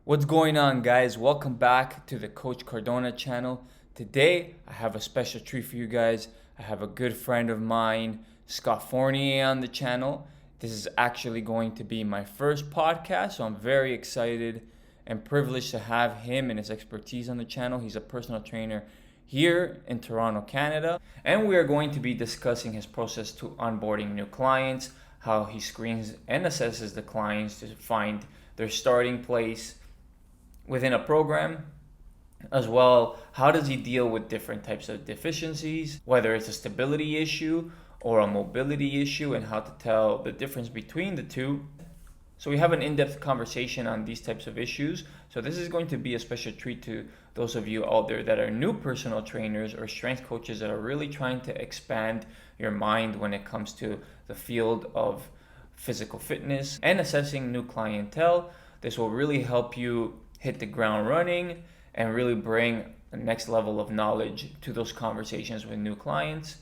What's going on, guys? Welcome back to the Coach Cardona channel. Today, I have a special treat for you guys. I have a good friend of mine, Scott Fournier, on the channel. This is actually going to be my first podcast, so I'm very excited and privileged to have him and his expertise on the channel. He's a personal trainer here in Toronto, Canada, and we are going to be discussing his process to onboarding new clients, how he screens and assesses the clients to find their starting place within a program, as well how does he deal with different types of deficiencies, whether it's a stability issue or a mobility issue, and how to tell the difference between the two. So we have an in-depth conversation on these types of issues. So this is going to be a special treat to those of you out there that are new personal trainers or strength coaches that are really trying to expand your mind when it comes to the field of physical fitness and assessing new clientele. This will really help you hit the ground running and really bring a next level of knowledge to those conversations with new clients.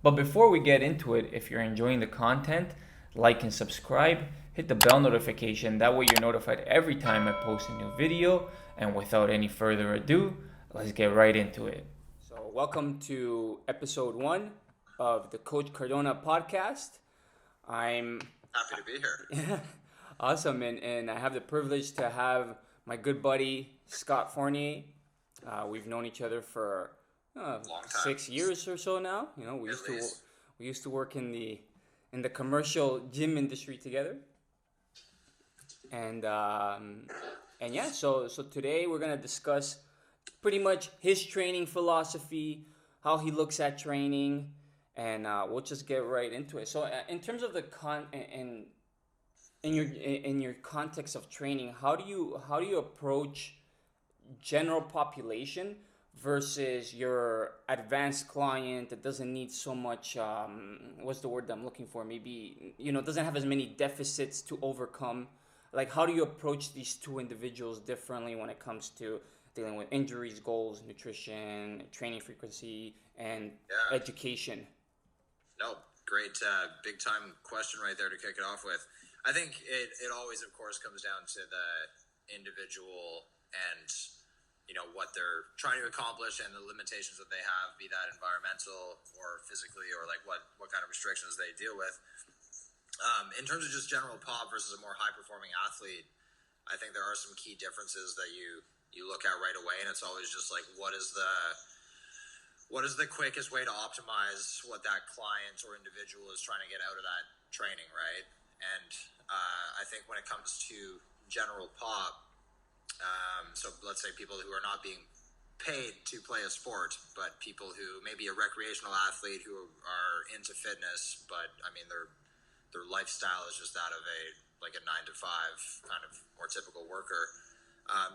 But before we get into it, if you're enjoying the content, like and subscribe, hit the bell notification. That way you're notified every time I post a new video. And without any further ado, let's get right into it. So welcome to episode 1 of the Coach Cardona Podcast. I'm happy to be here. Awesome, and I have the privilege to have my good buddy Scott Fournier. We've known each other for 6 years or so now. You know, we used to work in the commercial gym industry together. And yeah, so today we're gonna discuss pretty much his training philosophy, how he looks at training, and we'll just get right into it. So in terms of the in your context of training, how do you approach general population versus your advanced client that doesn't need so much what's the word I'm looking for, maybe doesn't have as many deficits to overcome? Like, how do you approach these two individuals differently when it comes to dealing with injuries, goals, nutrition, training frequency, and education? No, great big time question right there to kick it off with. I think it always, of course, comes down to the individual and, what they're trying to accomplish and the limitations that they have, be that environmental or physically, or like what kind of restrictions they deal with. In terms of just general pop versus a more high-performing athlete, I think there are some key differences that you look at right away, and it's always just like, what is the quickest way to optimize what that client or individual is trying to get out of that training, right? And I think when it comes to general pop, so let's say people who are not being paid to play a sport, but people who may be a recreational athlete who are into fitness, but I mean their lifestyle is just that of a 9-to-5 kind of more typical worker.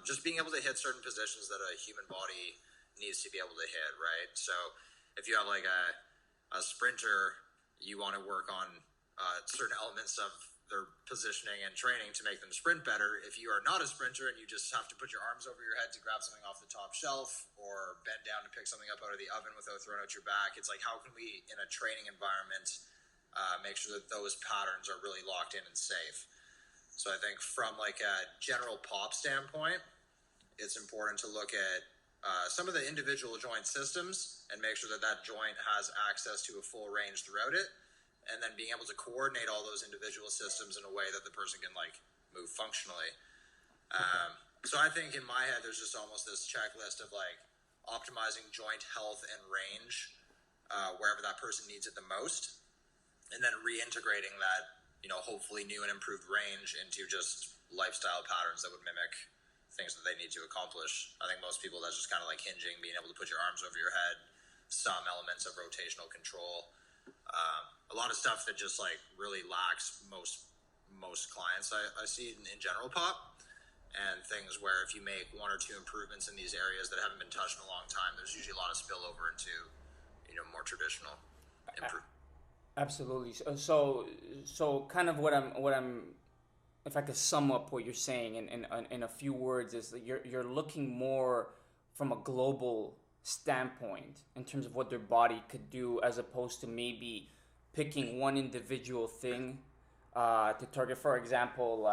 Just being able to hit certain positions that a human body needs to be able to hit, right? So if you have like a sprinter, you want to work on certain elements of their positioning and training to make them sprint better. If you are not a sprinter and you just have to put your arms over your head to grab something off the top shelf or bend down to pick something up out of the oven without throwing out your back, it's like, how can we, in a training environment, make sure that those patterns are really locked in and safe? So I think from like a general pop standpoint, it's important to look at some of the individual joint systems and make sure that that joint has access to a full range throughout it, and then being able to coordinate all those individual systems in a way that the person can move functionally. So I think in my head, there's just almost this checklist of optimizing joint health and range wherever that person needs it the most, and then reintegrating that, hopefully new and improved range into just lifestyle patterns that would mimic things that they need to accomplish. I think most people, that's just kind of like hinging, being able to put your arms over your head, some elements of rotational control, a lot of stuff that just really lacks most clients I see in general pop, and things where if you make 1 or 2 improvements in these areas that haven't been touched in a long time, there's usually a lot of spillover into more traditional improvement. Absolutely. So kind of what I'm if I could sum up what you're saying in a few words, is that you're looking more from a global standpoint in terms of what their body could do, as opposed to maybe picking one individual thing to target. For example,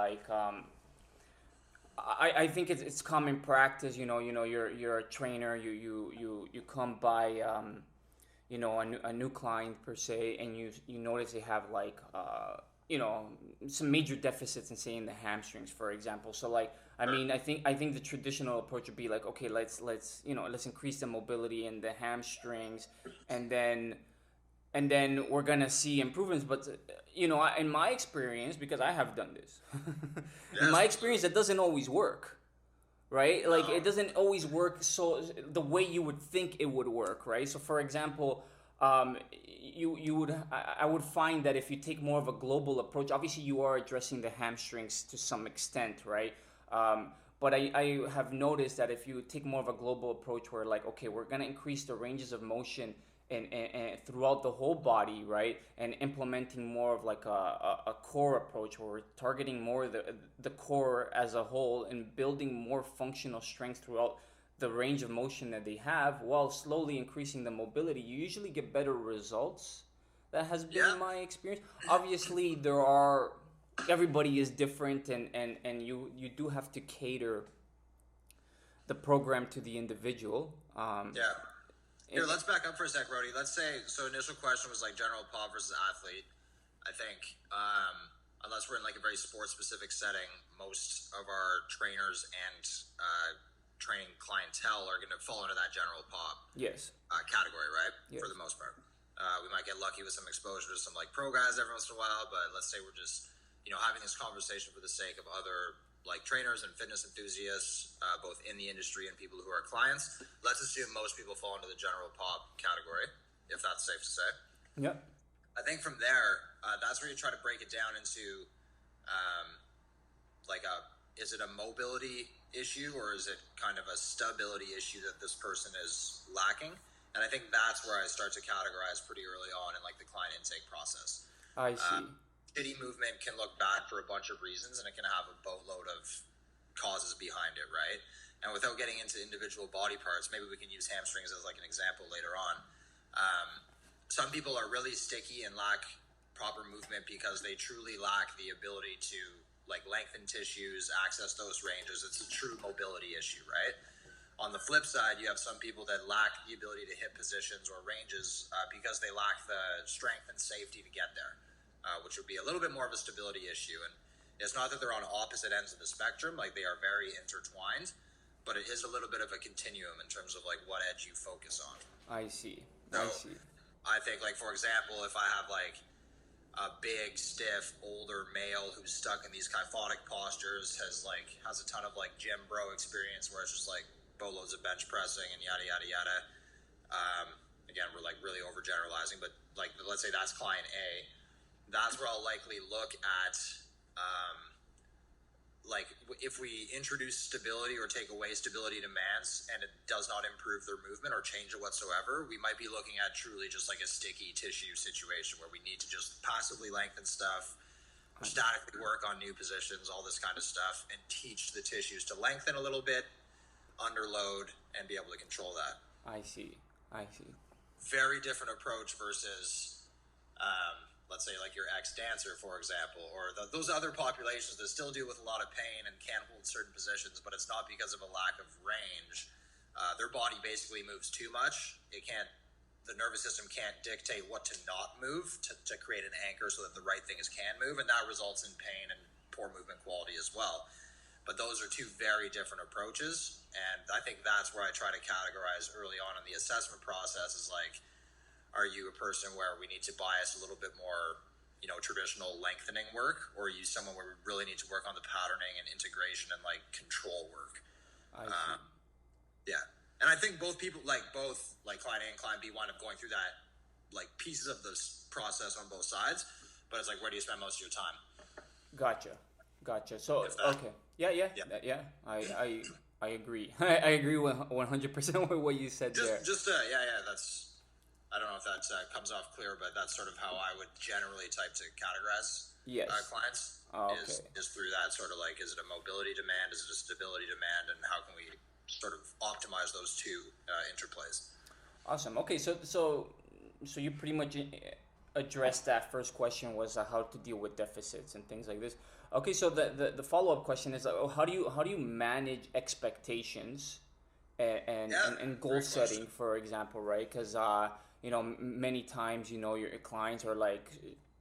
I think it's common practice. You're a trainer. You come by a new client per se, and you notice they have like some major deficits in, say, in the hamstrings, for example. So like, I mean, I think the traditional approach would be like, okay, let's increase the mobility in the hamstrings, and then we're gonna see improvements. But in my experience, because I have done this, in my experience, it doesn't always work, right? Like, it doesn't always work so the way you would think it would work, right? So for example, I would find that if you take more of a global approach, obviously you are addressing the hamstrings to some extent, right? But I have noticed that if you take more of a global approach, where like, okay, we're gonna increase the ranges of motion and throughout the whole body, right? And implementing more of like a core approach, where we're targeting more the core as a whole and building more functional strength throughout the range of motion that they have, while slowly increasing the mobility, you usually get better results. That has been my experience. Obviously, everybody is different, and you do have to cater the program to the individual. Here, let's back up for a sec, Rody. Let's say, so initial question was like general pop versus athlete. I think, unless we're in like a very sports specific setting, most of our trainers and training clientele are going to fall into that general pop category, right? Yes. For the most part. We might get lucky with some exposure to some like pro guys every once in a while, but let's say we're just, having this conversation for the sake of other like trainers and fitness enthusiasts, both in the industry and people who are clients. Let's assume most people fall into the general pop category, if that's safe to say. Yep. I think from there, that's where you try to break it down into is it a mobility issue, or is it kind of a stability issue that this person is lacking? And I think that's where I start to categorize pretty early on in like the client intake process. I see. Shitty movement can look bad for a bunch of reasons, and it can have a boatload of causes behind it, right? And without getting into individual body parts, maybe we can use hamstrings as like an example later on. Some people are really sticky and lack proper movement because they truly lack the ability to like lengthen tissues, access those ranges. It's a true mobility issue, right? On the flip side, you have some people that lack the ability to hit positions or ranges because they lack the strength and safety to get there. Which would be a little bit more of a stability issue. And it's not that they're on opposite ends of the spectrum, like they are very intertwined, but it is a little bit of a continuum in terms of like what edge you focus on. I see. I think like, for example, if I have like a big, stiff, older male who's stuck in these kyphotic postures, has a ton of like gym bro experience where it's just like boatloads of bench pressing and yada, yada, yada. Again, we're like really overgeneralizing, but like, let's say that's client A. That's where I'll likely look at, if we introduce stability or take away stability demands and it does not improve their movement or change it whatsoever, we might be looking at truly just like a sticky tissue situation where we need to just passively lengthen stuff, statically work on new positions, all this kind of stuff, and teach the tissues to lengthen a little bit, underload, and be able to control that. I see. Very different approach versus let's say like your ex-dancer, for example, or those other populations that still deal with a lot of pain and can't hold certain positions, but it's not because of a lack of range. Their body basically moves too much. The nervous system can't dictate what to not move to create an anchor so that the right things can move, and that results in pain and poor movement quality as well. But those are two very different approaches, and I think that's where I try to categorize early on in the assessment process is like, are you a person where we need to bias a little bit more, traditional lengthening work, or are you someone where we really need to work on the patterning and integration and like control work? I see. Yeah. And I think both client A and client B wind up going through that, like pieces of this process on both sides, but it's like, where do you spend most of your time? Gotcha. So, okay. Yeah. I agree. I agree 100% with what you said there. That's, I don't know if that comes off clear, but that's sort of how I would generally type to categorize clients. Is through that sort of like, is it a mobility demand? Is it a stability demand? And how can we sort of optimize those two interplays? Awesome. Okay, so you pretty much address that first question was how to deal with deficits and things like this. Okay, so the follow up question is how do you manage expectations and goal setting, for example, right? Because many times your clients are like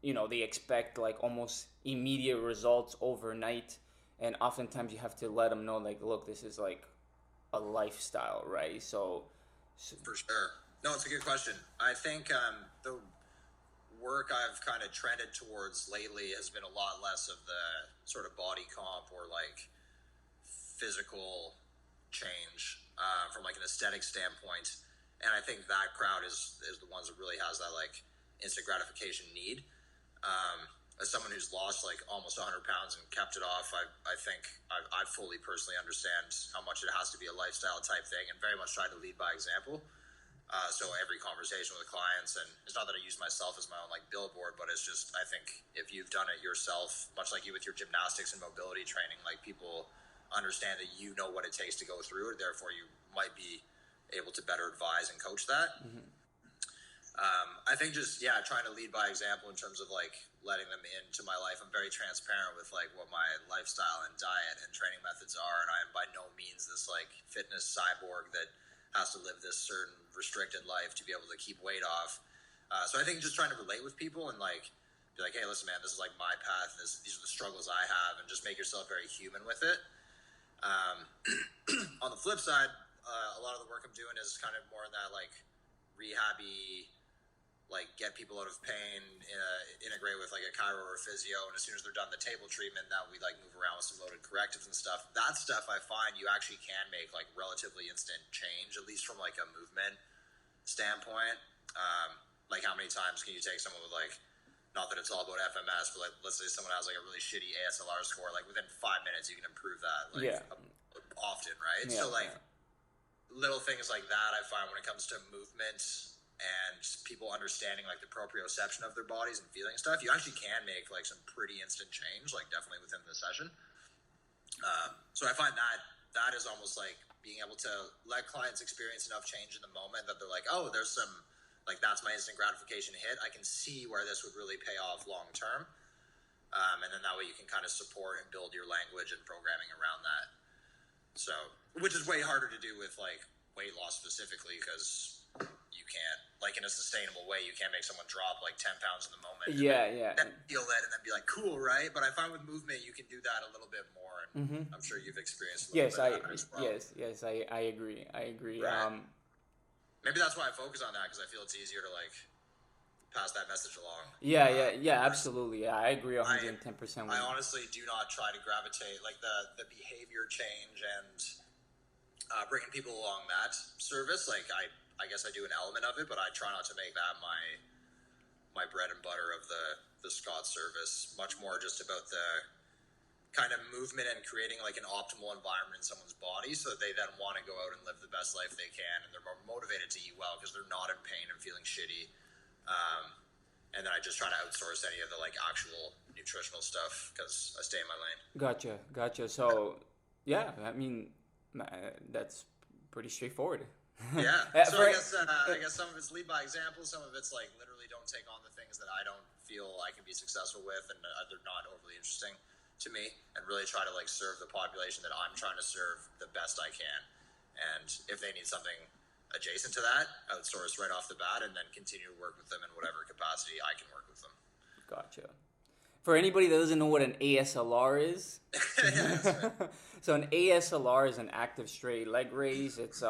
they expect like almost immediate results overnight, and oftentimes you have to let them know like, look, this is like a lifestyle, right? So For sure. No, it's a good question. I think the work I've kind of trended towards lately has been a lot less of the sort of body comp or like physical change from like an aesthetic standpoint. And I think that crowd is the ones that really has that like instant gratification need. As someone who's lost like almost 100 pounds and kept it off, I think I fully personally understand how much it has to be a lifestyle type thing, and very much try to lead by example. So every conversation with clients, and it's not that I use myself as my own like billboard, but it's just, I think if you've done it yourself, much like you with your gymnastics and mobility training, like people understand that you know what it takes to go through it, therefore you might be able to better advise and coach that. I think just, trying to lead by example in terms of like letting them into my life. I'm very transparent with like what my lifestyle and diet and training methods are. And I am by no means this like fitness cyborg that has to live this certain restricted life to be able to keep weight off. So I think just trying to relate with people and like be like, hey, listen, man, this is like my path. These are the struggles I have, and just make yourself very human with it. On the flip side, a lot of the work I'm doing is kind of more in that like rehabby, like get people out of pain, integrate with like a chiro or physio, and as soon as they're done the table treatment, now we like move around with some loaded correctives and stuff. That stuff I find you actually can make like relatively instant change, at least from like a movement standpoint. Like how many times can you take someone with like, not that it's all about FMS, but like let's say someone has like a really shitty ASLR score, like within 5 minutes you can improve that like often, right? So like little things like that I find when it comes to movement and people understanding like the proprioception of their bodies and feeling stuff, you actually can make like some pretty instant change, like definitely within the session. So I find that is almost like being able to let clients experience enough change in the moment that they're like, oh, there's some, like that's my instant gratification hit. I can see where this would really pay off long term. And then that way you can kind of support and build your language and programming around that. So, which is way harder to do with like weight loss specifically, because you can't, like in a sustainable way, you can't make someone drop like 10 pounds in the moment. And feel that and then be like, cool, right? But I find with movement, you can do that a little bit more. And I'm sure you've experienced a little bit of that as well. Yes, I agree. Right. Maybe that's why I focus on that, because I feel it's easier to like pass that message along. Absolutely. Yeah, I agree 110%. I honestly do not try to gravitate like the behavior change and bringing people along that service. Like I guess I do an element of it, but I try not to make that my bread and butter of the Scott service. Much more just about the kind of movement and creating like an optimal environment in someone's body, so that they then want to go out and live the best life they can, and they're more motivated to eat well because they're not in pain and feeling shitty. And then I just try to outsource any of the like actual nutritional stuff because I stay in my lane. Gotcha. So yeah, I mean that's pretty straightforward. So I guess some of it's lead by example, some of it's like literally don't take on the things that I don't feel I can be successful with, and they're not overly interesting to me, and really try to like serve the population that I'm trying to serve the best I can. And if they need something adjacent to that, outsource right off the bat, and then continue to work with them in whatever capacity I can work with them. Gotcha. For anybody that doesn't know what an ASLR is, so an ASLR is an active straight leg raise. It's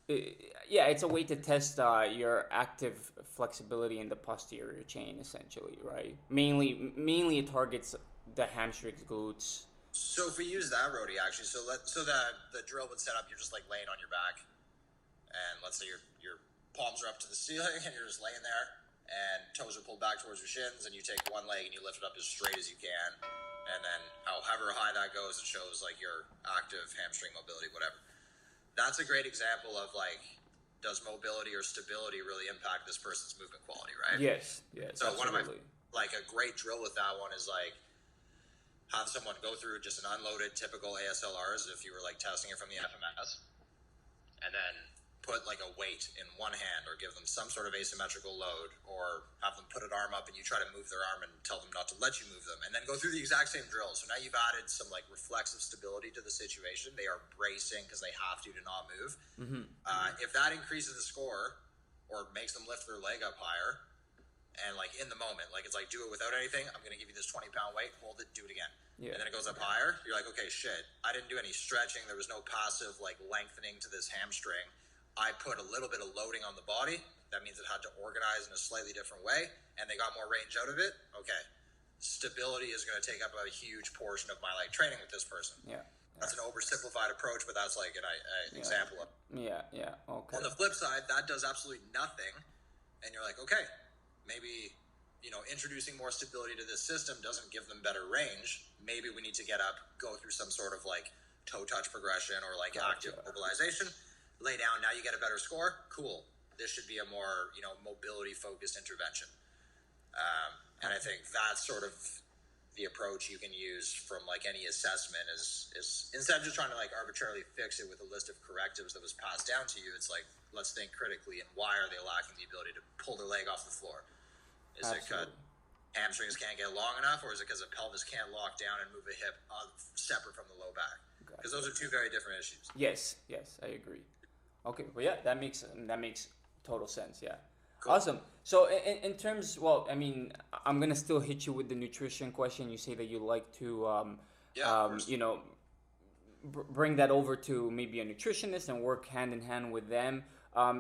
it's a way to test your active flexibility in the posterior chain, essentially, right? Mainly it targets the hamstrings, glutes. So if we use that, Rody, actually, so the drill would set up, you're just like laying on your back, and let's say your palms are up to the ceiling, and you're just laying there, and toes are pulled back towards your shins, and you take one leg and you lift it up as straight as you can, and then however high that goes, it shows like your active hamstring mobility, whatever. That's a great example of like, does mobility or stability really impact this person's movement quality, right? Yes, So absolutely. Like a great drill with that one is like, have someone go through just an unloaded typical ASLRs if you were like testing it from the FMS, and then put like a weight in one hand or give them some sort of asymmetrical load, or have them put an arm up and you try to move their arm and tell them not to let you move them, and then go through the exact same drill. So now you've added some like reflexive stability to the situation. They are bracing because they have to not move. If that increases the score or makes them lift their leg up higher, and like in the moment, like it's like, do it without anything, I'm going to give you this 20-pound weight, hold it, do it again. And then it goes up higher. You're like, okay, shit, I didn't do any stretching. There was no passive like lengthening to this hamstring. I put a little bit of loading on the body. That means it had to organize in a slightly different way, and they got more range out of it. Okay, stability is going to take up a huge portion of my like training with this person. That's an oversimplified approach, but that's like an example of it. Okay. On the flip side, that does absolutely nothing, and you're like, okay, maybe introducing more stability to this system doesn't give them better range. Maybe we need to get up, go through some sort of like toe touch progression or like active mobilization. Lay down, now you get a better score. Cool. This should be a more, mobility focused intervention. And I think that's sort of the approach you can use from like any assessment is instead of just trying to like arbitrarily fix it with a list of correctives that was passed down to you, it's like, let's think critically, and why are they lacking the ability to pull their leg off the floor? Is it because hamstrings can't get long enough, or is it because the pelvis can't lock down and move a hip separate from the low back? Because those are two very different issues. Yes, I agree. Okay, well, yeah, that makes total sense. Yeah, cool. Awesome. So, in terms, well, I mean, I'm gonna still hit you with the nutrition question. You say that you like to, bring that over to maybe a nutritionist and work hand in hand with them.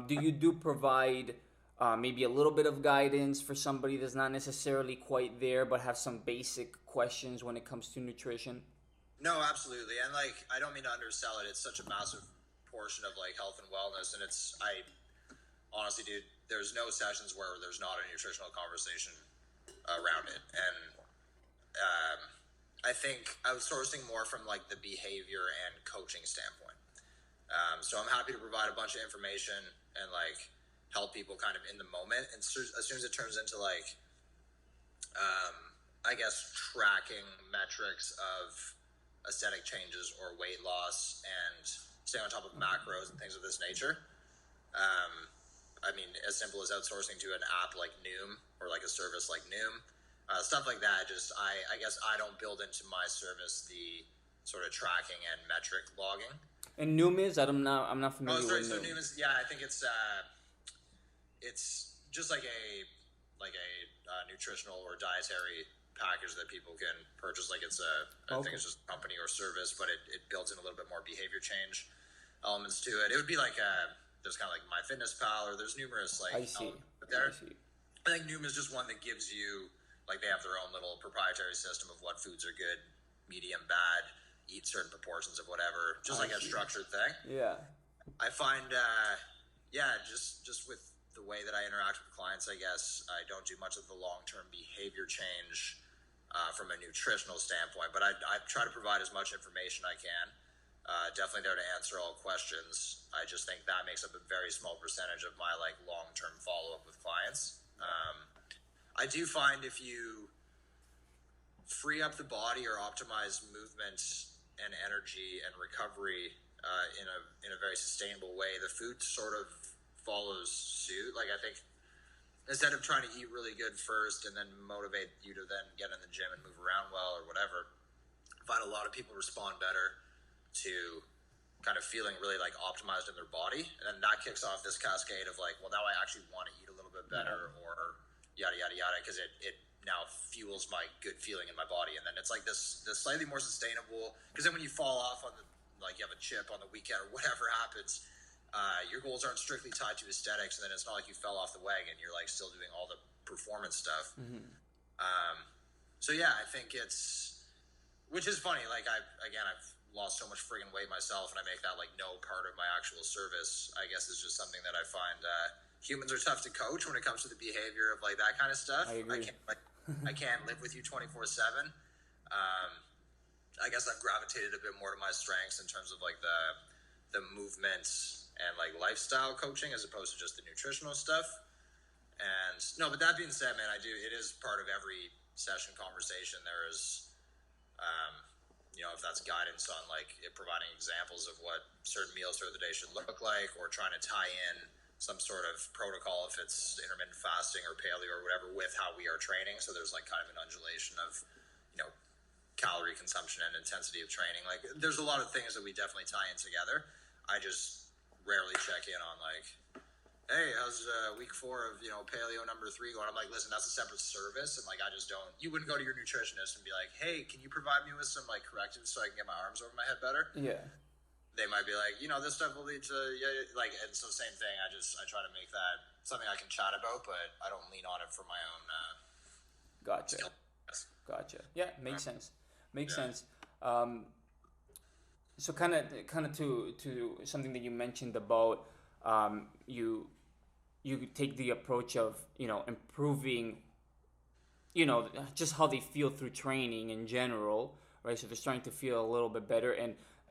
Do you provide maybe a little bit of guidance for somebody that's not necessarily quite there, but have some basic questions when it comes to nutrition? No, absolutely, and like I don't mean to undersell it. It's such a massive portion of like health and wellness, and I honestly, dude, there's no sessions where there's not a nutritional conversation around it. And I think outsourcing more from like the behavior and coaching standpoint. So I'm happy to provide a bunch of information and like help people kind of in the moment. And as soon as it turns into like I guess tracking metrics of aesthetic changes or weight loss and stay on top of macros and things of this nature. I mean, as simple as outsourcing to an app like Noom or like a service like Noom, stuff like that. Just I guess I don't build into my service the sort of tracking and metric logging. And Noom is I'm not familiar with So Noom. Noom is I think it's just like a nutritional or dietary package that people can purchase. Like it's I think it's just a company or service, but it builds in a little bit more behavior change elements to it. It would be like there's kind of like MyFitnessPal, or there's numerous like I see. I think Noom is just one that gives you like they have their own little proprietary system of what foods are good, medium, bad, eat certain proportions of whatever, just like a structured thing. Yeah. I find just with the way that I interact with clients, I guess I don't do much of the long-term behavior change from a nutritional standpoint, but I try to provide as much information I can. Definitely there to answer all questions. I just think that makes up a very small percentage of my like long-term follow-up with clients. I do find if you free up the body or optimize movement and energy and recovery in a very sustainable way, the food sort of follows suit. Like I think instead of trying to eat really good first and then motivate you to then get in the gym and move around well or whatever, I find a lot of people respond better to kind of feeling really like optimized in their body, and then that kicks off this cascade of like, well, now I actually want to eat a little bit better, or yada yada yada, because it now fuels my good feeling in my body, and then it's like this slightly more sustainable. Because then when you fall off on the like you have a chip on the weekend or whatever happens, your goals aren't strictly tied to aesthetics, and then it's not like you fell off the wagon. You're like still doing all the performance stuff. So yeah, I think which is funny. Like I've lost so much friggin' weight myself, and I make that like no part of my actual service. I guess it's just something that I find humans are tough to coach when it comes to the behavior of like that kind of stuff. I agree. I can't live with you 24/7. I guess I've gravitated a bit more to my strengths in terms of like the movements and like lifestyle coaching as opposed to just the nutritional stuff. And no, but that being said, man, it is part of every session conversation. There is if that's guidance on like providing examples of what certain meals throughout the day should look like, or trying to tie in some sort of protocol if it's intermittent fasting or paleo or whatever with how we are training. So there's like kind of an undulation of, calorie consumption and intensity of training. Like there's a lot of things that we definitely tie in together. I just rarely check in on like, hey, how's week 4 of, paleo number 3 going? I'm like, listen, that's a separate service. And like, I just don't, you wouldn't go to your nutritionist and be like, hey, can you provide me with some like correctives so I can get my arms over my head better? Yeah. They might be like, this stuff will lead to, like, and so same thing. I try to make that something I can chat about, but I don't lean on it for my own Gotcha. skill. Gotcha. Yeah, makes sense. Makes sense. So kind of to something that you mentioned about you take the approach of improving just how they feel through training in general, right? So they're starting to feel a little bit better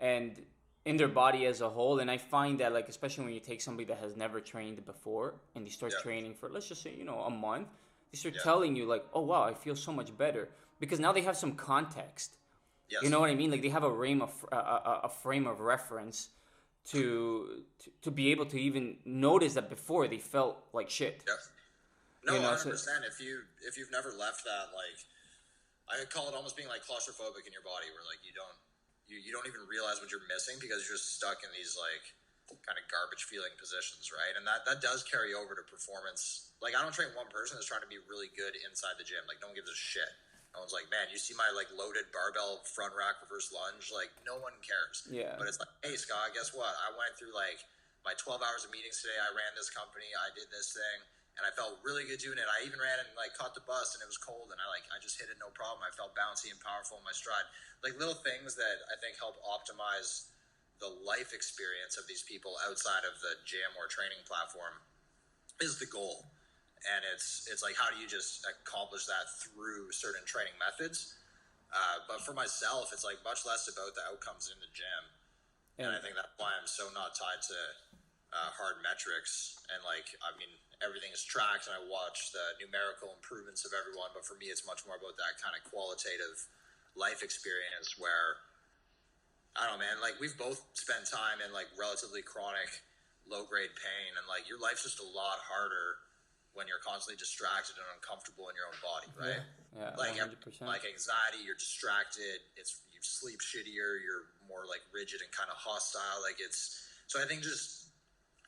and in their body as a whole. And I find that, like, especially when you take somebody that has never trained before and they start training for, let's just say, a month, they start telling you like, oh wow, I feel so much better, because now they have some context. Yes. You know what I mean? Like they have a frame of reference to be able to even notice that before they felt like shit. Yes. No, 100%. If you've never left that, like, I call it almost being like claustrophobic in your body, where like you don't even realize what you're missing because you're just stuck in these like kind of garbage feeling positions, right? And that does carry over to performance. Like, I don't train one person that's trying to be really good inside the gym. Like, no one gives a shit. No one's like, man, you see my like loaded barbell front rack reverse lunge? Like, no one cares. Yeah. But it's like, hey, Scott, guess what? I went through like my 12 hours of meetings today. I ran this company. I did this thing, and I felt really good doing it. I even ran and like caught the bus, and it was cold, and I just hit it no problem. I felt bouncy and powerful in my stride. Like little things that I think help optimize the life experience of these people outside of the gym or training platform is the goal. And it's like, how do you just accomplish that through certain training methods? But for myself, it's like much less about the outcomes in the gym. And I think that's why I'm so not tied to hard metrics. And like, I mean, everything is tracked and I watch the numerical improvements of everyone. But for me, it's much more about that kind of qualitative life experience where, I don't know, man, like we've both spent time in like relatively chronic low grade pain, and like your life's just a lot harder when you're constantly distracted and uncomfortable in your own body, right? Yeah, like 100%. Like anxiety, you're distracted. You sleep shittier. You're more like rigid and kind of hostile. Like so I think just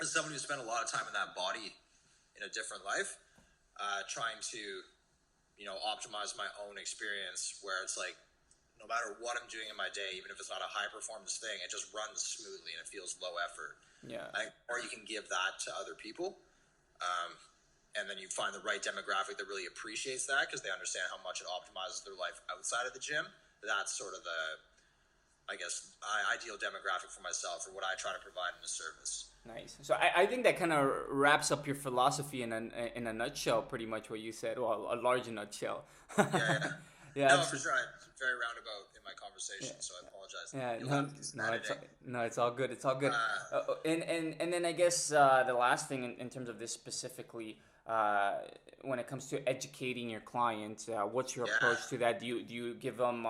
as someone who spent a lot of time in that body in a different life, trying to, optimize my own experience where it's like, no matter what I'm doing in my day, even if it's not a high performance thing, it just runs smoothly and it feels low effort. Yeah. Or you can give that to other people. And then you find the right demographic that really appreciates that because they understand how much it optimizes their life outside of the gym. That's sort of the, I guess, ideal demographic for myself, or what I try to provide in the service. Nice. So I think that kind of wraps up your philosophy in a nutshell, pretty much what you said. Well, a large nutshell. Yeah. Yeah, no, for sure. I'm very roundabout in my conversation, so I apologize. Yeah, it's all good. It's all good. And then I guess the last thing in terms of this specifically, when it comes to educating your clients, what's your approach to that? Do you give them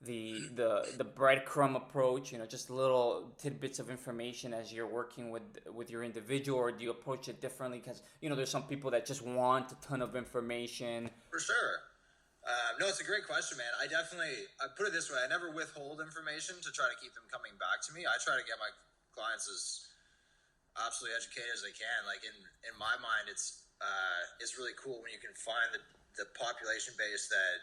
the breadcrumb approach, just little tidbits of information as you're working with your individual, or do you approach it differently? Because there's some people that just want a ton of information. For sure. No, it's a great question, man. I put it this way. I never withhold information to try to keep them coming back to me. I try to get my clients as absolutely educated as they can. Like in my mind, it's really cool when you can find the population base that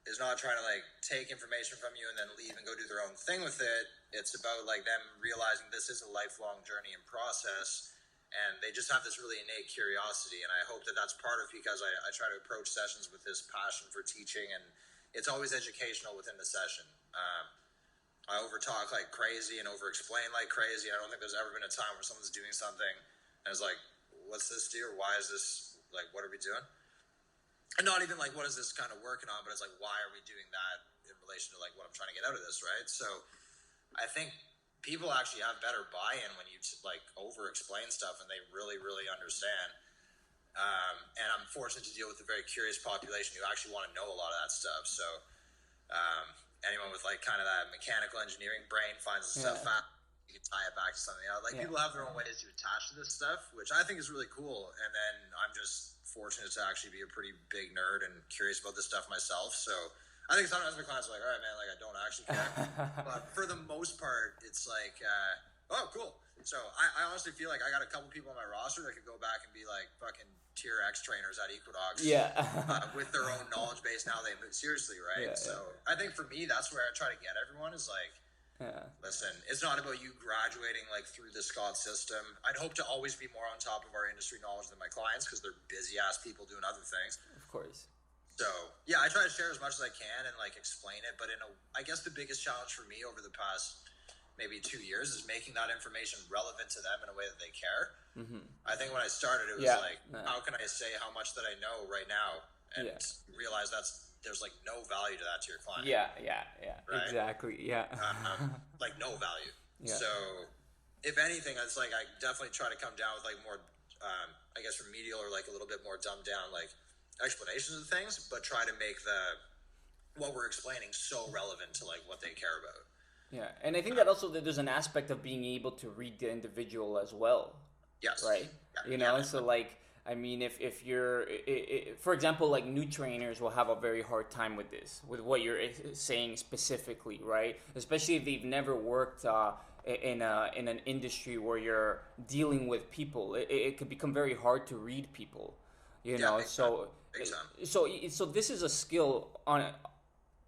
is not trying to like take information from you and then leave and go do their own thing with it. It's about like them realizing this is a lifelong journey and process. And they just have this really innate curiosity. And I hope that that's part of because I try to approach sessions with this passion for teaching. And it's always educational within the session. I overtalk like crazy and over-explain like crazy. I don't think there's ever been a time where someone's doing something and it's like, what's this do? Or why is this, like, what are we doing? And not even like, what is this kind of working on? But it's like, why are we doing that in relation to like what I'm trying to get out of this, right? So I think people actually have better buy-in when you like over-explain stuff and they really, really understand. And I'm fortunate to deal with a very curious population who actually want to know a lot of that stuff. So anyone with like kind of that mechanical engineering brain finds the stuff fast. You can tie it back to something else. Like people have their own ways to attach to this stuff, which I think is really cool. And then I'm just fortunate to actually be a pretty big nerd and curious about this stuff myself. So I think sometimes my clients are like, all right, man, like I don't actually care. But for the most part, it's like, oh, cool. So I honestly feel like I got a couple people on my roster that could go back and be like fucking tier X trainers at Equinox with their own knowledge base. Now they move seriously, right? So I think for me, that's where I try to get everyone is like, listen, it's not about you graduating like through the Scott system. I'd hope to always be more on top of our industry knowledge than my clients because they're busy ass people doing other things. Of course. So yeah, I try to share as much as I can and like explain it. But I guess the biggest challenge for me over the past maybe 2 years is making that information relevant to them in a way that they care. I think when I started, it was how can I say how much that I know right now and realize there's like no value to that to your client. Right? Exactly. Like no value. So if anything, it's like I definitely try to come down with like more, I guess remedial or like a little bit more dumbed down like explanations of things, but try to make what we're explaining so relevant to like what they care about. Yeah, and I think that also there's an aspect of being able to read the individual as well. Yes. Right? You know, so like, I mean, if you're, for example, like new trainers will have a very hard time with this, with what you're saying specifically, right? Especially if they've never worked in an industry where you're dealing with people. It could become very hard to read people, you know? So this is a skill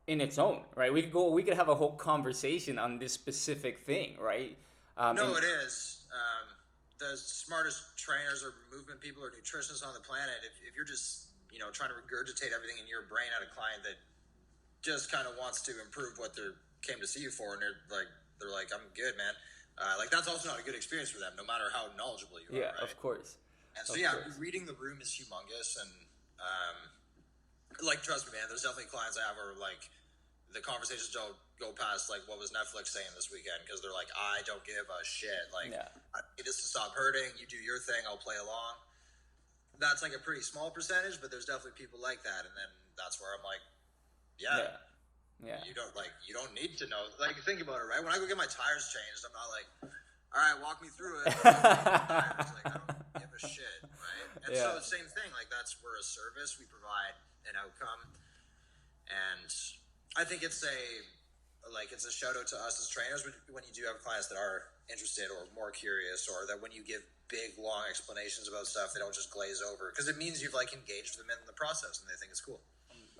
in its own, right? We could have a whole conversation on this specific thing, right? It is. The smartest trainers or movement people or nutritionists on the planet, if you're just, trying to regurgitate everything in your brain at a client that just kind of wants to improve what they came to see you for, and they're like, I'm good, man. Like that's also not a good experience for them, no matter how knowledgeable you are. Yeah, right? Of course. And so reading the room is humongous, and like trust me, man, there's definitely clients I have where like the conversations don't go past like what was Netflix saying this weekend because they're like, I don't give a shit. Like I need this to stop hurting. You do your thing, I'll play along. That's like a pretty small percentage, but there's definitely people like that, and then that's where I'm like, you don't need to know. Like think about it, right? When I go get my tires changed, I'm not like, all right, walk me through it. Like, I don't give a shit, right? And so same thing, like we're a service, we provide an outcome, and I think it's a shout out to us as trainers when you do have clients that are interested or more curious, or that when you give big long explanations about stuff, they don't just glaze over, because it means you've like engaged them in the process and they think it's cool.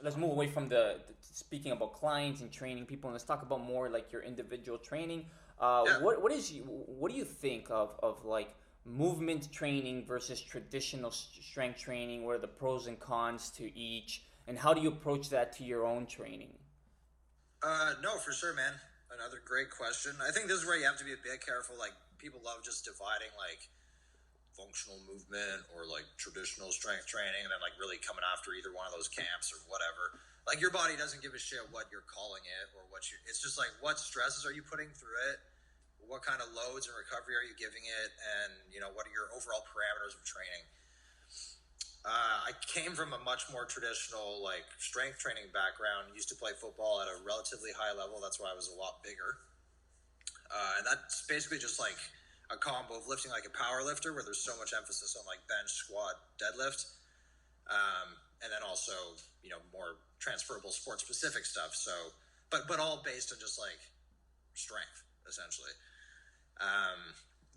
Let's move away from the speaking about clients and training people, and let's talk about more like your individual training. What do you think of like movement training versus traditional strength training? What are the pros and cons to each, and how do you approach that to your own training? No, for sure, man. Another great question. I think this is where you have to be a bit careful. Like people love just dividing like functional movement or like traditional strength training, and then like really coming after either one of those camps or whatever. Like your body doesn't give a shit what you're calling it or it's just like what stresses are you putting through it, what kind of loads and recovery are you giving it, and what are your overall parameters of training. I came from a much more traditional like strength training background. Used to play football at a relatively high level. That's why I was a lot bigger. And that's basically just like a combo of lifting like a power lifter, where there's so much emphasis on like bench, squat, deadlift, and then also more transferable sport specific stuff. So, but all based on just like strength essentially.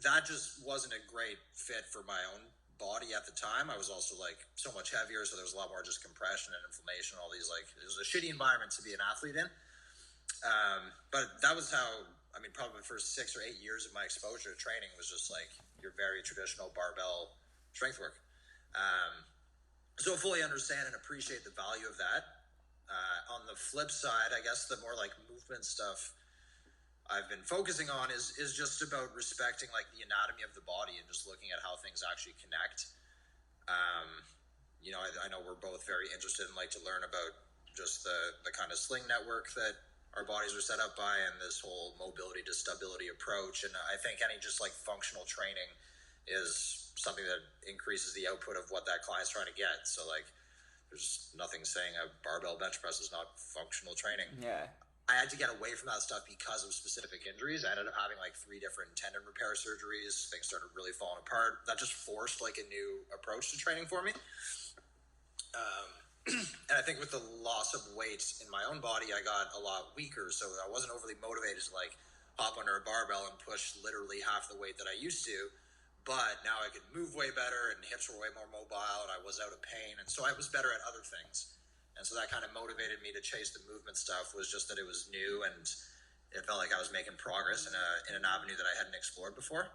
That just wasn't a great fit for my own body at the time. I was also like so much heavier, so there was a lot more just compression and inflammation, all these like, it was a shitty environment to be an athlete in. But that was how, probably the first 6 or 8 years of my exposure to training was just like your very traditional barbell strength work. So fully understand and appreciate the value of that. On the flip side, I guess the more like movement stuff I've been focusing on is just about respecting like the anatomy of the body and just looking at how things actually connect. I know we're both very interested in like to learn about just the kind of sling network that our bodies are set up by, and this whole mobility to stability approach. And I think any just like functional training is something that increases the output of what that client's trying to get. So like there's nothing saying a barbell bench press is not functional training. Yeah. I had to get away from that stuff because of specific injuries. I ended up having like 3 different tendon repair surgeries. Things started really falling apart. That just forced like a new approach to training for me. And I think with the loss of weight in my own body, I got a lot weaker. So I wasn't overly motivated to like hop under a barbell and push literally half the weight that I used to. But now I could move way better and hips were way more mobile and I was out of pain. And so I was better at other things. And so that kind of motivated me to chase the movement stuff, was just that it was new and it felt like I was making progress in an avenue that I hadn't explored before.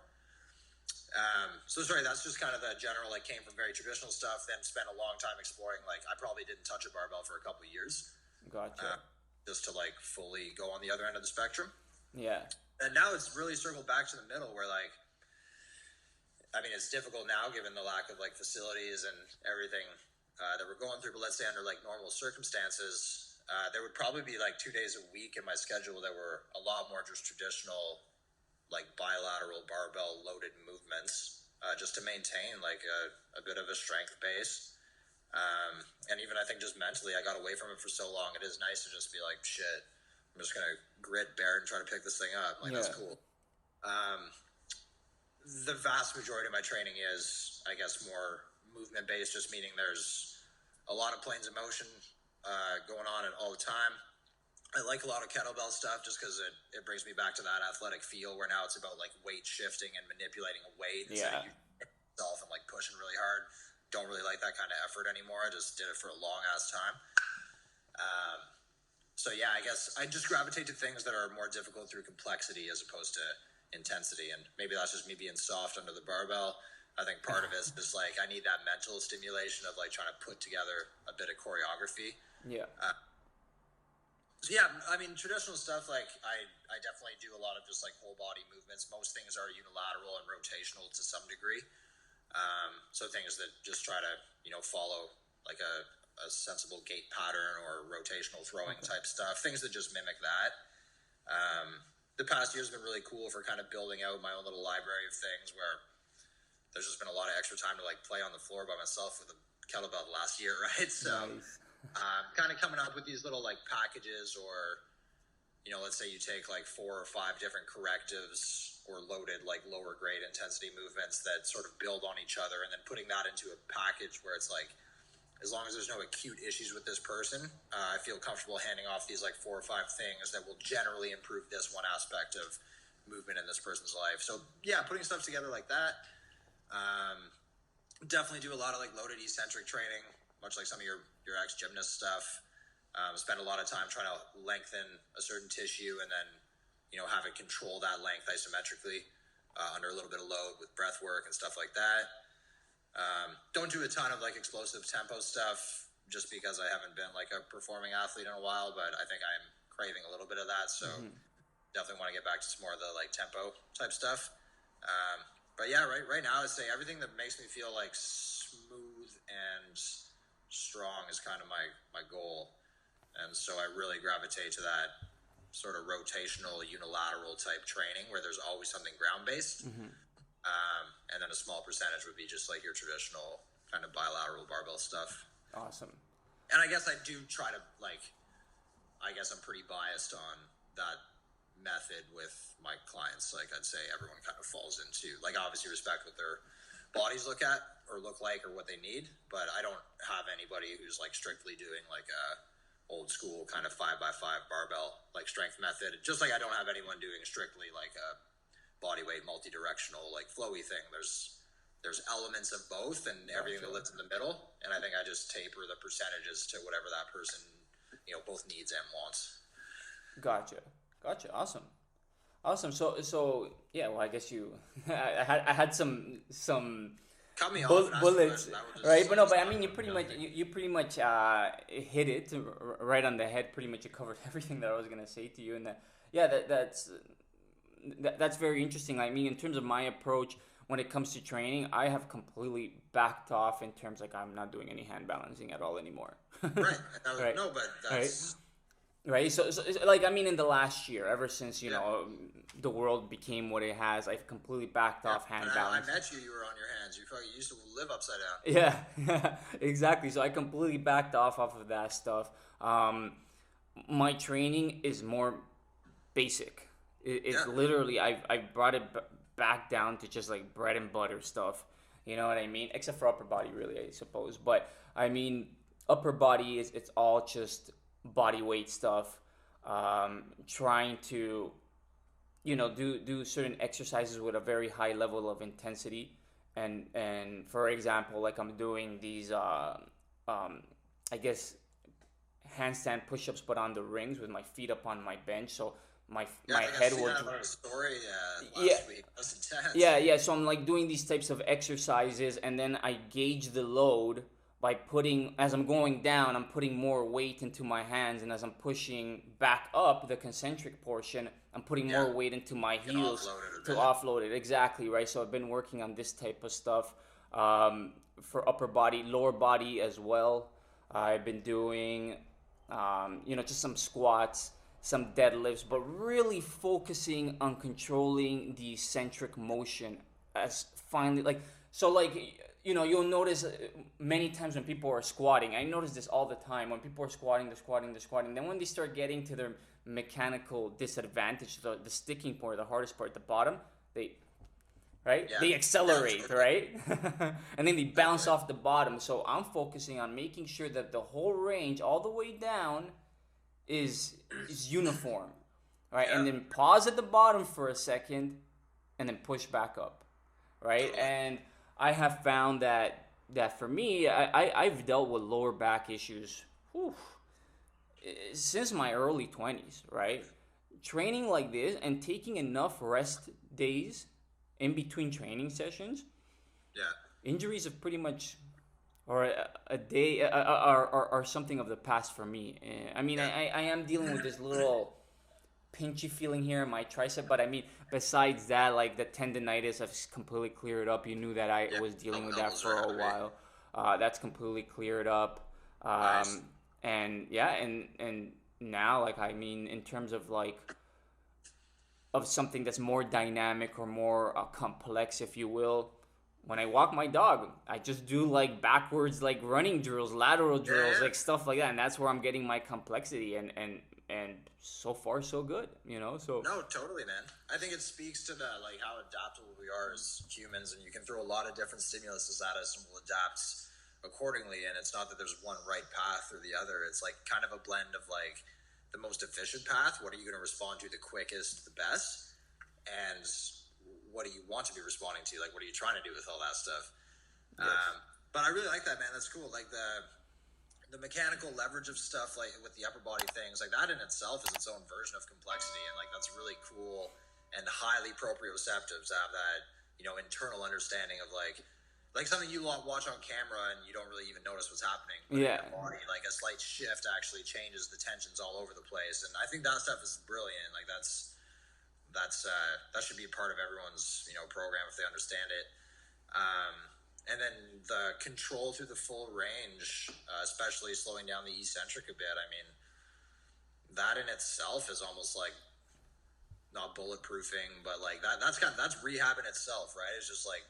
That's just kind of the general, like came from very traditional stuff, then spent a long time exploring. Like I probably didn't touch a barbell for a couple of years. Gotcha. Just to like fully go on the other end of the spectrum. Yeah. And now it's really circled back to the middle where like, I mean, it's difficult now given the lack of like facilities and everything that we're going through, but let's say under like normal circumstances, there would probably be like 2 days a week in my schedule that were a lot more just traditional, like bilateral barbell loaded movements, just to maintain like a bit of a strength base. And even I think just mentally, I got away from it for so long. It is nice to just be like, shit, I'm just going to grit, bear, and try to pick this thing up. Like, that's cool. The vast majority of my training is, I guess, more movement based, just meaning there's a lot of planes of motion going on all the time. I like a lot of kettlebell stuff just because it brings me back to that athletic feel where now it's about like weight shifting and manipulating a weight instead of yourself and like pushing really hard. Don't really like that kind of effort anymore. I just did it for a long ass time. I guess I just gravitate to things that are more difficult through complexity as opposed to intensity. And maybe that's just me being soft under the barbell. I think part of it is just like I need that mental stimulation of like trying to put together a bit of choreography. Yeah. I mean, traditional stuff, like I definitely do a lot of just like whole body movements. Most things are unilateral and rotational to some degree. So things that just try to, follow like a sensible gait pattern or rotational throwing type stuff, things that just mimic that. The past year's been really cool for kind of building out my own little library of things where there's just been a lot of extra time to like play on the floor by myself with a kettlebell last year, right? So Nice. kind of coming up with these little like packages, or let's say you take like 4 or 5 different correctives or loaded like lower grade intensity movements that sort of build on each other, and then putting that into a package where it's like, as long as there's no acute issues with this person, I feel comfortable handing off these like 4 or 5 things that will generally improve this one aspect of movement in this person's life. So yeah, putting stuff together like that. Definitely do a lot of like loaded eccentric training, much like some of your ex-gymnast stuff. Spend a lot of time trying to lengthen a certain tissue and then, have it control that length isometrically under a little bit of load with breath work and stuff like that. Don't do a ton of like explosive tempo stuff just because I haven't been like a performing athlete in a while, but I think I'm craving a little bit of that. So definitely want to get back to some more of the like tempo type stuff. But yeah, right now I'd say everything that makes me feel like smooth and strong is kind of my goal. And so I really gravitate to that sort of rotational unilateral type training where there's always something ground based. And then a small percentage would be just like your traditional kind of bilateral barbell stuff. Awesome. And I guess I do try to I guess I'm pretty biased on that method with my clients. Like I'd say everyone kind of falls into, like, obviously respect what their bodies look like or what they need, but I don't have anybody who's like strictly doing like a old school kind of 5x5 barbell like strength method, just like I don't have anyone doing strictly like a body weight multi-directional like flowy thing. There's elements of both and everything that lives in the middle, and I think I just taper the percentages to whatever that person both needs and wants. Gotcha. Awesome. So yeah. Well, I guess I had some Cut me off bullets, right? But no, but I mean, you pretty much hit it right on the head. Pretty much, you covered everything that I was gonna say to you, and that's very interesting. I mean, in terms of my approach when it comes to training, I have completely backed off in terms like I'm not doing any hand balancing at all anymore. Right. Right. No, but that's right. So like, I mean, in the last year, ever since the world became what it has, I've completely backed off hand balance. I met you were on your hands. You used to live upside down. Yeah, exactly. So I completely backed off of that stuff. my training is more basic. It's Yeah. literally I brought it back down to just like bread and butter stuff. You know what I mean? Except for upper body, really, I suppose. But I mean, upper body is it's all just body weight stuff. Trying to do certain exercises with a very high level of intensity, and for example, like I'm doing these I guess handstand push-ups but on the rings with my feet up on my bench, so Yeah, my I think I've head seen will. that on a story Yeah, last week. That's intense. yeah. So I'm like doing these types of exercises, and then I gauge the load by putting, as I'm going down, I'm putting more weight into my hands, and as I'm pushing back up the concentric portion, I'm putting Yeah, more weight into my you can heels offload it a to bit. offload it. Exactly, right. So I've been working on this type of stuff for upper body, lower body as well. I've been doing, just some squats, some deadlifts, but really focusing on controlling the eccentric motion as finally, like, so like, you'll notice many times when people are squatting, I notice this all the time, when people are squatting, they're squatting, they're squatting, then when they start getting to their mechanical disadvantage, the sticking point, the hardest part at the bottom, they right? Yeah, They yeah, accelerate, totally, right? And then they bounce totally. off the bottom. So I'm focusing on making sure that the whole range, all the way down, is uniform, right? And Yeah, then pause at the bottom for a second, and then push back up, right? totally. And I have found that for me, I've dealt with lower back issues, whew, since my early 20s, right? Training like this and taking enough rest days in between training sessions, Yeah, injuries have pretty much, or a day, are something of the past for me. I mean, yeah, I am dealing with this little pinchy feeling here in my tricep, but I mean, besides that, like the tendonitis, I've completely cleared up. You knew that I yeah. was dealing with that Elbows for are a heavy. while. That's completely cleared up. Nice. Um, and yeah, and now, like, I mean, in terms of like of something that's more dynamic or more complex, if you will. When I walk my dog, I just do like backwards, like running drills, lateral Yeah, drills, yeah. like stuff like that, and that's where I'm getting my complexity, and so far so good, So No, totally, man. I think it speaks to the like how adaptable we are as humans, and you can throw a lot of different stimuluses at us, and we'll adapt accordingly. And it's not that there's one right path or the other. It's like kind of a blend of like the most efficient path. What are you going to respond to the quickest, the best, and what do you want to be responding to? Like, what are you trying to do with all that stuff? yes, But I really like that, man. That's cool. Like the mechanical leverage of stuff, like with the upper body things, like that in itself is its own version of complexity, and like that's really cool and highly proprioceptive to have that internal understanding of like something you watch on camera and you don't really even notice what's happening, but in yeah, your body, like a slight shift actually changes the tensions all over the place, and I think that stuff is brilliant. Like that should be part of everyone's program if they understand it. And then the control through the full range, especially slowing down the eccentric a bit. I mean, that in itself is almost like not bulletproofing, but like that's rehab in itself, right? It's just like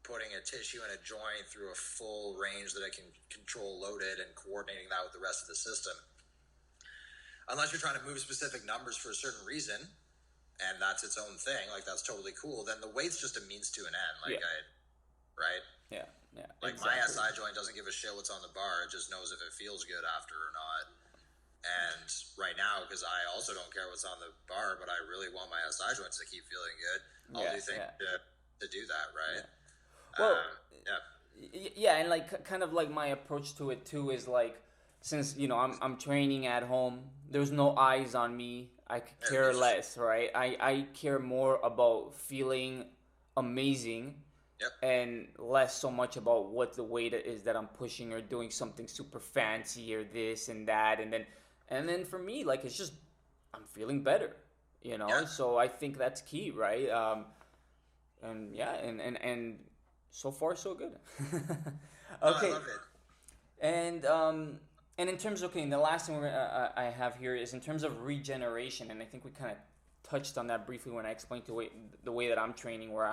putting a tissue in a joint through a full range that it can control loaded and coordinating that with the rest of the system. Unless you're trying to move specific numbers for a certain reason, and that's its own thing, like that's totally cool. Then the weight's just a means to an end, yeah, right? yeah, yeah, Like my exactly. SI joint doesn't give a shit what's on the bar; it just knows if it feels good after or not. And right now, because I also don't care what's on the bar, but I really want my SI joints to keep feeling good, I'll Yeah, do things yeah, to do that, yeah. right? Well, Yeah, yeah, and like kind of like my approach to it too is like, since I'm training at home, there's no eyes on me. I could yeah, care it's just less, right? I care more about feeling amazing, yep, and less so much about what the weight is that I'm pushing or doing something super fancy or this and that, and then for me, like, it's just I'm feeling better, yeah. so I think that's key, right? And yeah, and so far so good. No, I Okay, love it. and in terms, okay, and the last thing I have here is in terms of regeneration, and I think we kind of touched on that briefly when I explained the way that I'm training, where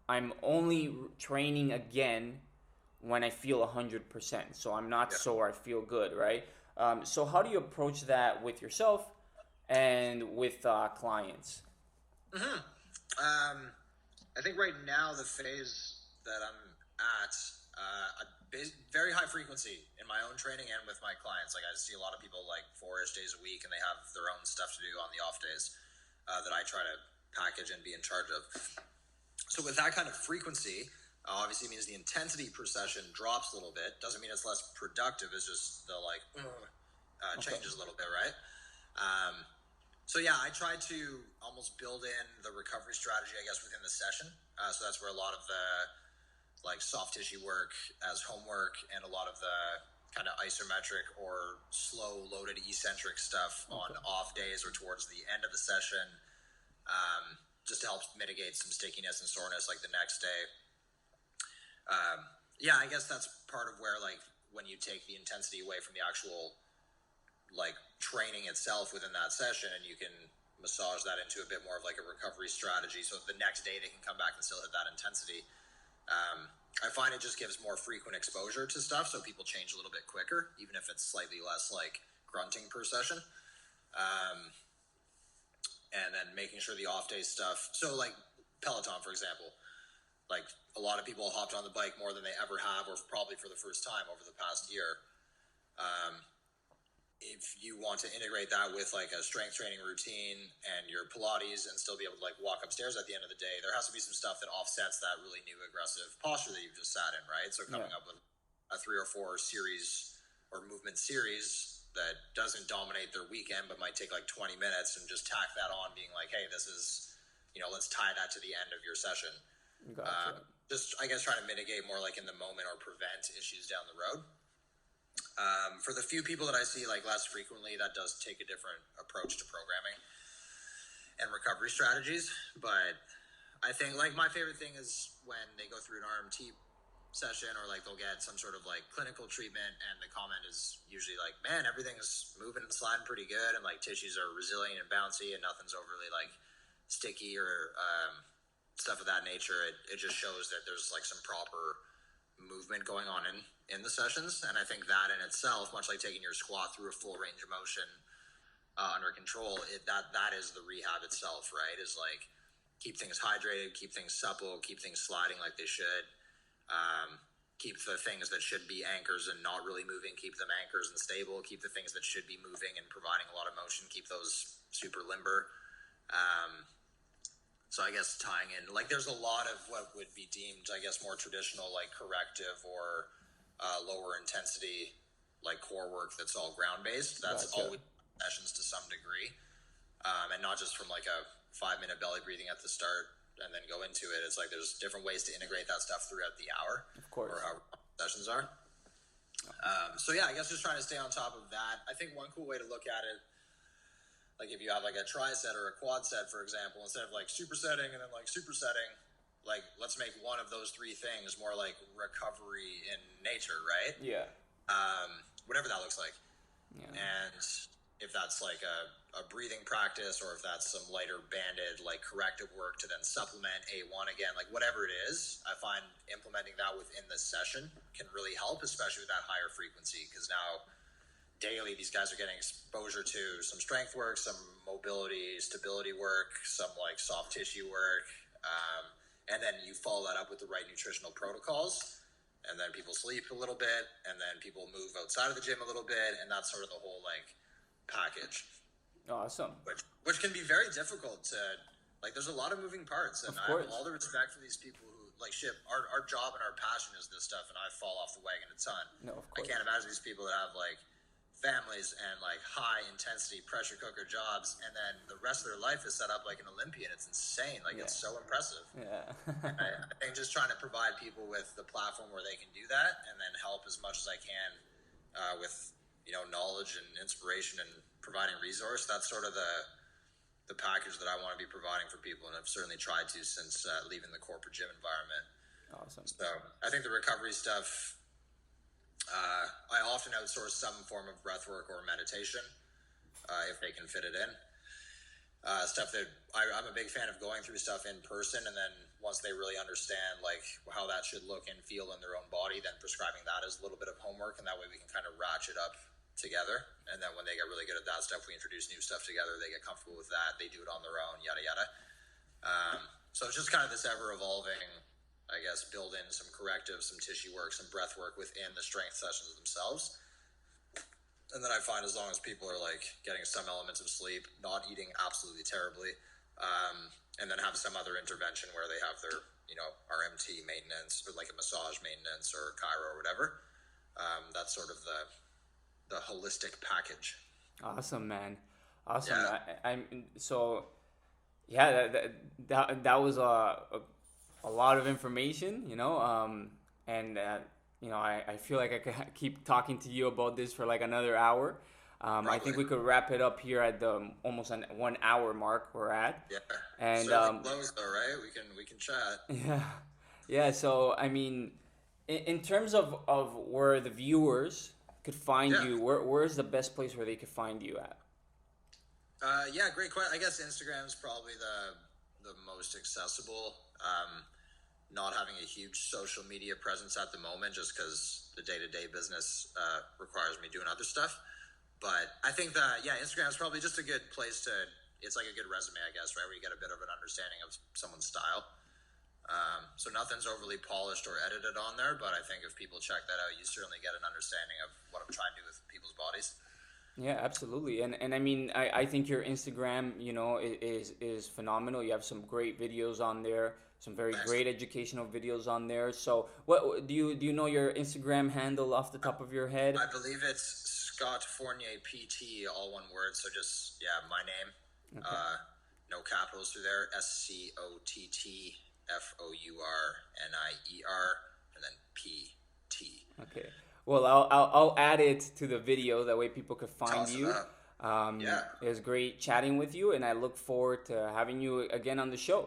I'm only training again when I feel 100%. So I'm not Yeah, sore, I feel good, right? So how do you approach that with yourself and with clients? I think right now the phase that I'm at, very high frequency in my own training and with my clients. Like I see a lot of people like 4-ish days a week, and they have their own stuff to do on the off days that I try to package and be in charge of. So with that kind of frequency, obviously means the intensity per session drops a little bit. Doesn't mean it's less productive. It's just the changes a little bit, right? So yeah, I try to almost build in the recovery strategy, I guess, within the session. So that's where a lot of the like soft tissue work as homework and a lot of the kind of isometric or slow loaded eccentric stuff on off days or towards the end of the session, just to help mitigate some stickiness and soreness like the next day. Yeah, I guess that's part of where like when you take the intensity away from the actual like training itself within that session, and you can massage that into a bit more of like a recovery strategy, so the next day they can come back and still hit that intensity. I find it just gives more frequent exposure to stuff, so people change a little bit quicker, even if it's slightly less like grunting per session. And then making sure the off day stuff, so like Peloton, for example, like a lot of people hopped on the bike more than they ever have, or probably for the first time over the past year. If you want to integrate that with like a strength training routine and your Pilates and still be able to like walk upstairs at the end of the day, there has to be some stuff that offsets that really new aggressive posture that you've just sat in, right? So coming up with a 3 or 4 series or movement series that doesn't dominate their weekend, but might take like 20 minutes, and just tack that on, being like, hey, this is, let's tie that to the end of your session. Gotcha. Just, I guess, trying to mitigate more like in the moment or prevent issues down the road. For the few people that I see like less frequently, that does take a different approach to programming and recovery strategies. But I think like my favorite thing is when they go through an RMT session, or like they'll get some sort of like clinical treatment, and the comment is usually like, man, everything's moving and sliding pretty good, and like tissues are resilient and bouncy, and nothing's overly like sticky or stuff of that nature. It just shows that there's like some proper movement going on in the sessions. And I think that in itself, much like taking your squat through a full range of motion under control, that is the rehab itself, right? Is like keep things hydrated, keep things supple, keep things sliding like they should, keep the things that should be anchors and not really moving, keep them anchors and stable, keep the things that should be moving and providing a lot of motion, keep those super limber. So I guess tying in, like there's a lot of what would be deemed, I guess, more traditional, like corrective or lower intensity, like core work that's all ground-based. That's always sessions to some degree. And not just from like a 5-minute belly breathing at the start and then go into it. It's like there's different ways to integrate that stuff throughout the hour. Of course. Or how sessions are. So yeah, I guess just trying to stay on top of that. I think one cool way to look at it, like if you have like a tri-set or a quad set, for example, instead of like supersetting and then like supersetting, like let's make one of those 3 things more like recovery in nature, right? Yeah. Whatever that looks like. Yeah. And if that's like a breathing practice, or if that's some lighter banded like corrective work to then supplement A1 again, like whatever it is, I find implementing that within the session can really help, especially with that higher frequency, because now daily these guys are getting exposure to some strength work, some mobility, stability work, some like soft tissue work, and then you follow that up with the right nutritional protocols, and then people sleep a little bit, and then people move outside of the gym a little bit, and that's sort of the whole like package. Awesome. Which can be very difficult to, like, there's a lot of moving parts, and I have all the respect for these people who like shit. Our job and our passion is this stuff, and I fall off the wagon a ton. No, of course. I can't imagine these people that have like families and like high intensity pressure cooker jobs, and then the rest of their life is set up like an Olympian. It's insane. Like it's so impressive. Yeah. I think just trying to provide people with the platform where they can do that, and then help as much as I can with knowledge and inspiration and providing resource. That's sort of the package that I want to be providing for people, and I've certainly tried to since leaving the corporate gym environment. Awesome. So I think the recovery stuff, I often outsource some form of breath work or meditation if they can fit it in. Stuff that I'm a big fan of going through stuff in person, and then once they really understand like how that should look and feel in their own body, then prescribing that as a little bit of homework, and that way we can kind of ratchet up together. And then when they get really good at that stuff, we introduce new stuff together. They get comfortable with that. They do it on their own, yada, yada. So it's just kind of this ever evolving, I guess, build in some correctives, some tissue work, some breath work within the strength sessions themselves. And then I find as long as people are like getting some elements of sleep, not eating absolutely terribly, and then have some other intervention where they have their, RMT maintenance or like a massage maintenance or chiro or whatever. That's sort of the holistic package. Awesome, man. Awesome. Yeah. I'm so yeah. That was a lot of information, and I feel like I could keep talking to you about this for like another hour. I think we could wrap it up here at the almost an 1 hour mark we're at. Yeah. And close though, right? We can chat. Yeah, yeah. So I mean, in terms of where the viewers could find you, where's the best place where they could find you at? Yeah, great question. I guess Instagram is probably the most accessible. Not having a huge social media presence at the moment, just because the day-to-day business requires me doing other stuff. But I think that Instagram is probably just a good place to. It's like a good resume, I guess, right? Where you get a bit of an understanding of someone's style. So nothing's overly polished or edited on there, but I think if people check that out, you certainly get an understanding of what I'm trying to do with people's bodies. Yeah, absolutely. And I mean, I think your Instagram, is phenomenal. You have some great videos on there, some very great educational videos on there. So what do you know your Instagram handle off the top of your head? I believe it's Scott Fournier PT, all one word. So just my name. Okay. No capitals through there. SCOTTFOURNIER and then PT. Okay. Well, I'll add it to the video. That way people could find you. It was great chatting with you, and I look forward to having you again on the show.